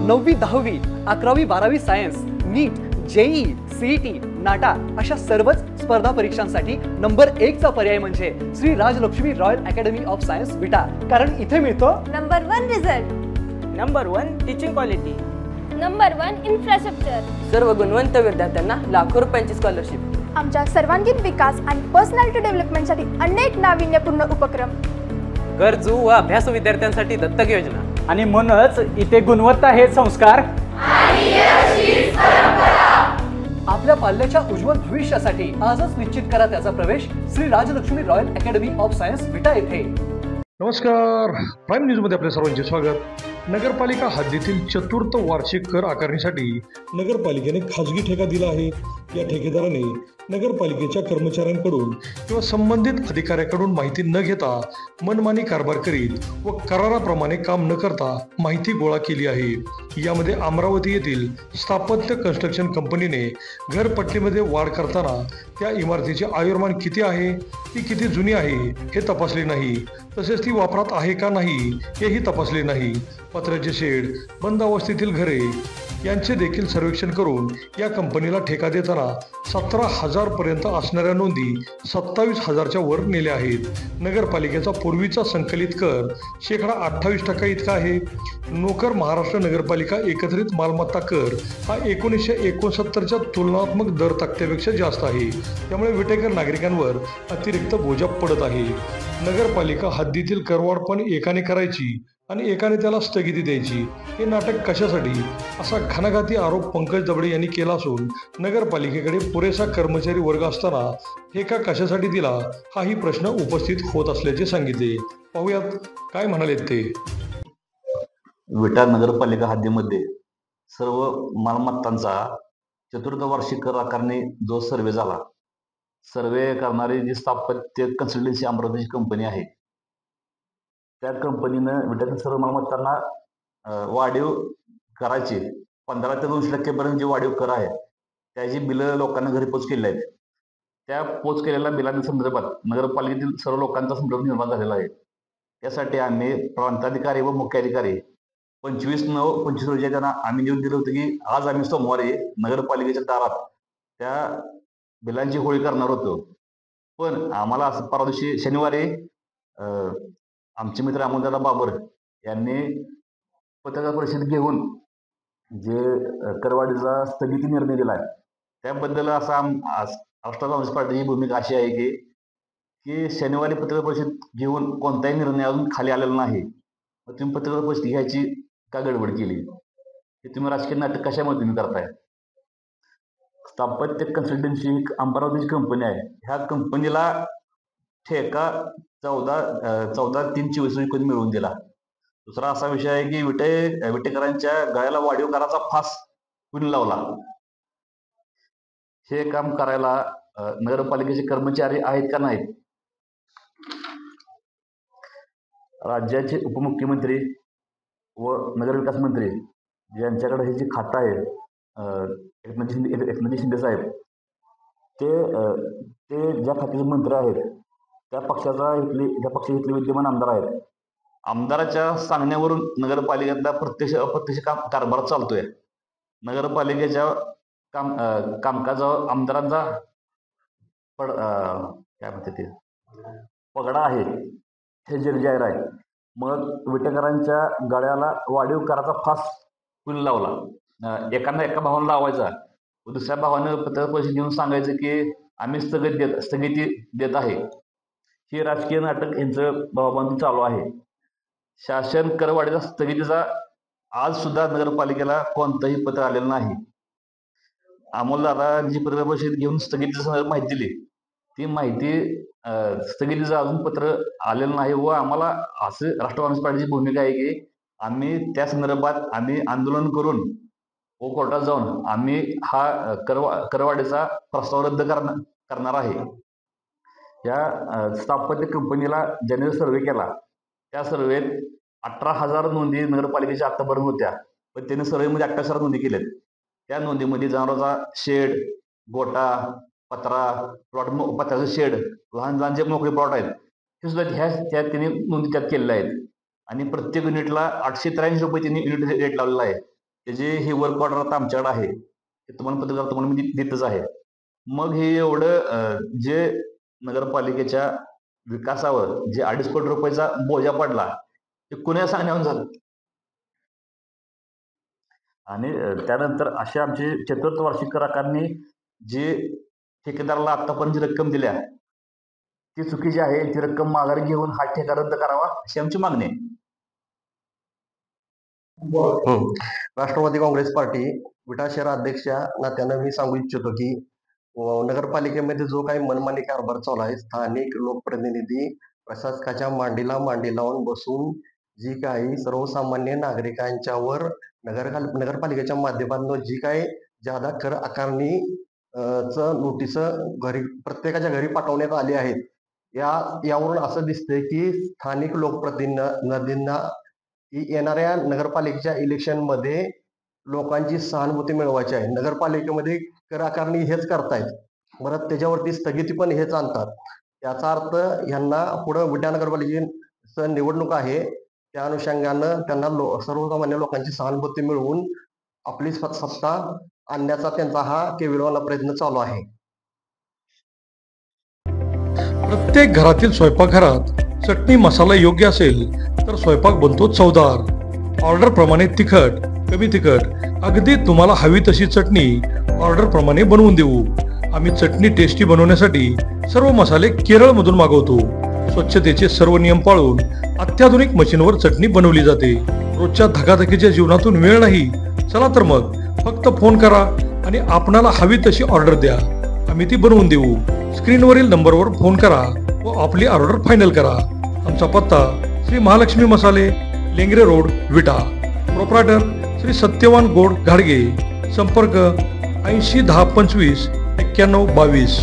9वी 10वी 11वी 12वी science, NEET, JEE, CET, NATA अशा सर्वच स्पर्धा परीक्षांसाठी नंबर 1 चा पर्याय म्हणजे Shri Rajlakshmi Royal Academy of Science Vita. कारण इथे मिळतो number 1 result, number 1 teaching quality, number 1 infrastructure, सर्व गुणवंत विद्यार्थ्यांना लाखो रुपयांची स्कॉलरशिप, आमच्या सर्वांगीण विकास आणि पर्सनॅलिटी डेव्हलपमेंटसाठी अनेक नाविन्यपूर्ण उपक्रम, गरजू व अभ्यासू विद्यार्थ्यांसाठी दत्तक योजना. आणि म्हणूनच इथे गुणवत्ता हे संस्कार आपल्या पाल्याच्या उज्ज्वल भविष्यासाठी आजच निश्चित करा त्याचा प्रवेश Shri Rajlakshmi Royal Academy of Science Vita येथे. नमस्कार, प्राईम न्यूजमध्ये आपल्या सर्वांचे स्वागत. नगरपालिका हद्दीतील चतुर्थ वार्षिक कर आकारणीसाठी नगरपालिकेने खाजगी ठेका दिला आहे. या ठेकेदाराने नगरपालिकेच्या कर्मचाऱ्यांकडून किंवा संबंधित अधिकाऱ्याकडून माहिती न घेता मनमानी कारभार करीत व कराराप्रमाणे काम न करता माहिती गोळा केली आहे. यामध्ये अमरावती येथील स्थापत्य कन्स्ट्रक्शन कंपनीने घरपट्टीमध्ये वाढ करताना त्या इमारतीचे आयुर्मान किती आहे, ती किती जुनी आहे हे तपासले नाही. तसेच ती वापरात आहे का नाही हेही तपासले नाही. पत्र्याचे शेड, बंद अवस्थेतील घरे यांचे देखील सर्वेक्षण करून या कंपनीला ठेका देताना 17,000 पर्यंत असणाऱ्या नोंदी 27,000च्या वर नेल्या आहेत. नगरपालिकेचा पूर्वीचा संकलित कर 28% इतका आहे. नोकर महाराष्ट्र नगरपालिका एकत्रित मालमत्ता कर हा 1969च्या तुलनात्मक दर तक्त्यापेक्षा जास्त आहे. त्यामुळे विटेकर नागरिकांवर अतिरिक्त बोजा पडत आहे. नगरपालिका हद्दीतील करवाढ पण एकाने करायची आणि एकाने त्याला स्थगिती द्यायची, हे नाटक कशासाठी असा घणाघाती आरोप पंकज दबडे यांनी केला असून नगरपालिकेकडे पुरेसा कर्मचारी वर्ग असताना ठेका कशासाठी दिला हाही प्रश्न उपस्थित होत असल्याचे सांगितले. पाहूयात काय म्हणाले ते. विटा नगरपालिका हद्दीमध्ये सर्व मालमत्तांचा चतुर्थ वार्षिक कर आकारणी जो सर्वे झाला, सर्वे करणारी जी स्थापत्य कन्सल्टन्सी अमरावतीची कंपनी आहे, त्या कंपनीनं विट्यातील सर्व मालमत्तांना वाढीव करायची 15 ते 200% जे वाढीव कर आहे त्याची बिलं लोकांना घरी पोच केली आहेत. त्या पोच केलेल्या बिलांच्या संदर्भात नगरपालिकेतील सर्व लोकांचा संदर्भ निर्माण झालेला आहे. त्यासाठी आम्ही प्रांताधिकारी व मुख्य अधिकारी 25/9/25 रोजी त्यांना आम्ही निवेदन दिलं होतं की आज आम्ही सोमवारी नगरपालिकेच्या दारात त्या बिलांची होळी करणार होतो. पण आम्हाला असं परवा दिवशी शनिवारी आमचे मित्र अमोलदादा बाबर यांनी पत्रकार परिषद घेऊन जे करवाढीचा स्थगिती निर्णय दिला आहे त्याबद्दल असा राष्ट्रवादी काँग्रेस पार्टीची भूमिका अशी आहे की शनिवारी पत्रकार परिषद घेऊन कोणताही निर्णय अजून खाली आलेला नाही. मग तुम्ही पत्रकार परिषद घ्यायची का गडबड केली? हे तुम्ही राजकीय नाटक कशामुळे तुम्ही करताय? स्थापत्य कन्सल्टन्सी ही अमरावतीची कंपनी आहे. ह्या कंपनीला ठेका 14/3/24 रोजी मिळवून दिला. दुसरा असा विषय आहे की विटेकरांच्या गळ्याला वाढीव कराचा फास कुणी लावला? हे काम करायला नगरपालिकेचे कर्मचारी आहेत का नाहीत? राज्याचे उपमुख्यमंत्री व नगरविकास मंत्री ज्यांच्याकडे हे जे खातं आहे एकनाथ शिंदे साहेब, ते ज्या खात्याचे मंत्री आहेत त्या पक्षाचे विद्यमान आमदार आहेत. आमदाराच्या सांगण्यावरून नगरपालिकेतला प्रत्यक्ष अप्रत्यक्ष कारभार चालतोय. नगरपालिकेच्या कामकाजावर आमदारांचा काय म्हणते ते पगडा आहे हे जाहीर आहे. मग विटेकरांच्या गळ्याला वाढीव कराचा फास कुणी लावला? एका भावानं लावायचा, दुसऱ्या भावानं पत्रकार परिषद घेऊन सांगायचं की आम्ही स्थगिती देत आहे. हे राजकीय नाटक यांचं भावाबांधून चालू आहे. शासन करवाढीचा स्थगितीचा आज सुद्धा नगरपालिकेला कोणतंही पत्र आलेलं नाही. अमोलदादा जी पत्रकार परिषद घेऊन स्थगितीच्या संदर्भात माहिती दिली, ती माहिती स्थगितीचं अजून पत्र आलेलं नाही. व आम्हाला असं राष्ट्रवादी काँग्रेस पार्टीची भूमिका आहे की आम्ही त्या संदर्भात आंदोलन करून व कोर्टात जाऊन आम्ही हा करवाढीचा प्रस्ताव रद्द करणार आहे. या स्थापत्य कंपनीला ज्याने सर्वे केला त्या सर्वेत 18,000 नोंदी नगरपालिकेच्या आतापर्यंत होत्या, पण त्याने सर्वेमध्ये 28,000 नोंदी केल्यात. त्या नोंदीमध्ये जनावरांचा शेड, गोटा, पत्र्याचं शेड, लहान लहान जे मोकळे प्लॉट आहेत हे सुद्धा त्यात त्यांनी नोंदी त्यात केलेल्या आहेत. आणि प्रत्येक युनिटला 883 रुपये त्यांनी युनिट रेट लावलेला आहे. त्याचे हे वर्क ऑर्डर आता आमच्याकडे आहे, हे तुम्हाला पत्रकार तुम्हाला मी देतच आहे. मग हे एवढं जे नगरपालिकेच्या विकासावर जे 2.5 कोटी रुपयाचा बोजा पडला ते कुण्या सांगण्याहून झालं. आणि त्यानंतर अशा आमची चतुर्थ वार्षिक कर आकारणी जे ठेकेदाराला आतापर्यंत जी रक्कम दिल्या ती चुकीची आहे. ती रक्कम माघारी घेऊन हा ठेका रद्द करावा अशी आमची मागणी आहे. राष्ट्रवादी काँग्रेस पार्टी विटा शहर अध्यक्षा नात्यानं मी सांगू इच्छितो की नगरपालिकेमध्ये जो काही मनमानी कारभार चालू आहे, स्थानिक लोकप्रतिनिधी प्रशासकाच्या मांडीला मांडी लावून बसून जी काही सर्वसामान्य नागरिकांच्यावर नगरपालिकेच्या माध्यमातून जी काही जादा कर आकारणी नोटीस घरी प्रत्येकाच्या घरी पाठवण्यात आली आहेत, यावरून असं दिसतंय की स्थानिक लोकप्रतिनिधींना येणाऱ्या नगरपालिकेच्या इलेक्शनमध्ये लोकांची सहानुभूती मिळवायची आहे. नगरपालिकेमध्ये कर आकारणी हेच करतायत, बरं त्याच्यावरती स्थगिती पण हेच आणतात. याचा अर्थ ह्यांना पुढं विटा नगरपालिकेचं निवडणूक आहे, त्या अनुषंगानं त्यांना सर्वसामान्य लोकांची सहानुभूती मिळवून आपली सत्ता आणण्याचा त्यांचा हा केविलवाना प्रयत्न चालू आहे. प्रत्येक घरातील स्वयंपाकघरात चटणी मसाला योग्य असेल तर स्वयंपाक बनतो चवदार. ऑर्डर प्रमाणे तिखट, कमी तिखट, अगदी तुम्हाला हवी तशी चटणी ऑर्डर प्रमाणे बनवून देऊ. आम्ही चटणी टेस्टी बनवण्यासाठी सर्व मसाले केरळमधून मागवतो. स्वच्छतेचे सर्व नियम पाळून अत्याधुनिक मशीनवर चटणी बनवली जाते. रोजच्या धकाधकीच्या जीवनातून वेळ नाही, चला तर मग फक्त फोन करा आणि आपणाला हवी तशी ऑर्डर द्या, आम्ही ती बनवून देऊ. स्क्रीनवरील नंबरवर फोन करा व आपली ऑर्डर फायनल करा. आमचा पत्ता श्री महालक्ष्मी मसाले, लेंगरे रोड, विटा. प्रोप्रायटर श्री सत्यवान गोड घाडगे. संपर्क 80 10 25 91 22.